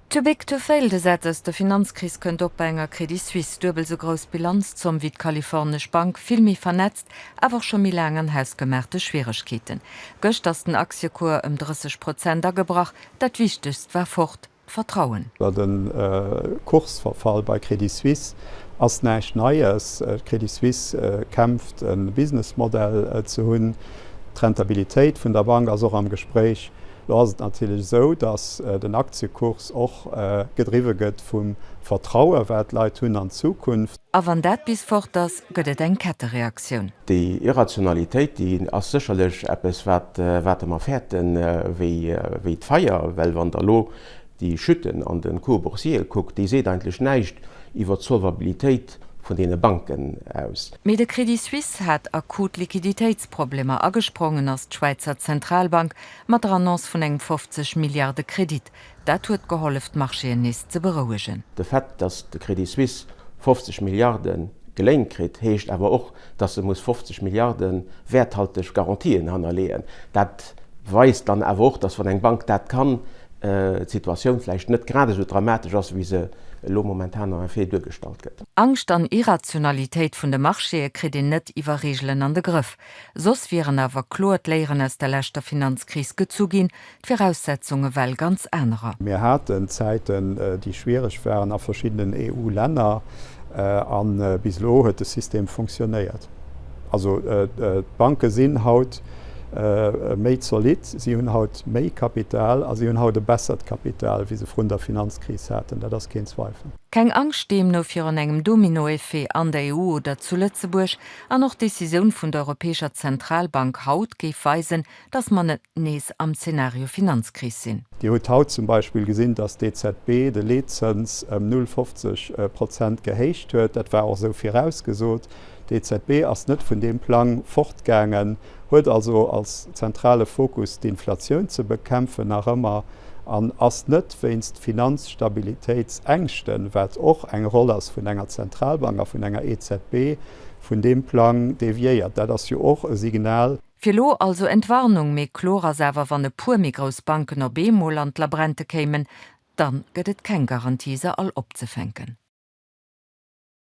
Too big to fail gesetzes der Finanzkris kënnt op enger Credit Suisse dubel so groß Bilanz zum wie d'Kalifornisch Bank filmi vernetzt, awer schon mi langen hausgemerkte Schwierigkeiten. Göcht ass den Aktiekur 30% gebracht, dat wichtigst war fort Vertrauen. Den Kursverfall bei Credit Suisse ass näich Neues. Credit Suisse kämpft ein Businessmodell zu hunn. Rentabilität vun der Bank as am Gespräch. Da ist natürlich so, dass den Aktienkurs auch gedriwe gëtt vum Vertrauen wat Leiit hunn an Zukunft. A wann dat bis fort das gëtt eng Kettereaktion. Die Irrationalität, die as sicherlech Apps wat man fährtten wie d'Feier, well wann der Lo die Schütten an den Kurborsier guckt, die seet eigentlich neicht iwwer Solvabilitéit von den Banken aus. Mit der Credit Suisse hat akut Liquiditätsprobleme angesprungen als die Schweizer Zentralbank mit der Annonce von eng 50 Milliarden Kredit. Dat huet geholfen, die Marschien nicht zu beruhigen. Der Fakt, dass der Credit Suisse 50 Milliarden gelenkt kriegt, heißt aber auch, dass er 50 Milliarden werthaltig Garantien anerlegen. Das weist dann aber auch, dass von einer Bank das kann, die Situation vielleicht nicht gerade so dramatisch ist, wie sie momentan noch viel durchgestaltet wird. Angst an Irrationalität von der Marché kriegt nicht über Regeln an den Griff. Sos wären aber klar die Lehren aus der letzten Finanzkrise gezugehen, die Voraussetzungen weil ganz andere. Wir hatten Zeiten, die schwierig waren auf verschiedenen EU-Ländern, bislo hat das System funktioniert. Also Banken sind heute méi solid, sie hunn haut méi Kapital, also sie hunn haut de bessert Kapital, wie se vun der Finanzkrise hätten, das kein Zweifel. Keng Angst dem no fir an engem Dominoeffet an der EU oder zu Lützeburg an noch Decision vun der Europäischer Zentralbank haut geif weisen, dass man net nees am Szenario Finanzkrise sinn. Die huet haut zum Beispiel gesinn, dass DZB de Lezens 0,50% gehéicht huet, dat war auch so vorausgesot. DZB ass net vun dem Plan fortgängen, huet also als zentrale Fokus die Inflation zu bekämpfen nach immer an ass net wennst Finanzstabilitätsängchten, wat och eng Rolle ass vun enger Zentralbank vun enger EZB vun dem Plan deviiert. Dat ass jo och e Signal. Filo also Entwarnung méi Chlorserver wann e Purmigrosbanken op Bemol an Labrente kämen, dann gëtt et kein Garantiese all opzefänken.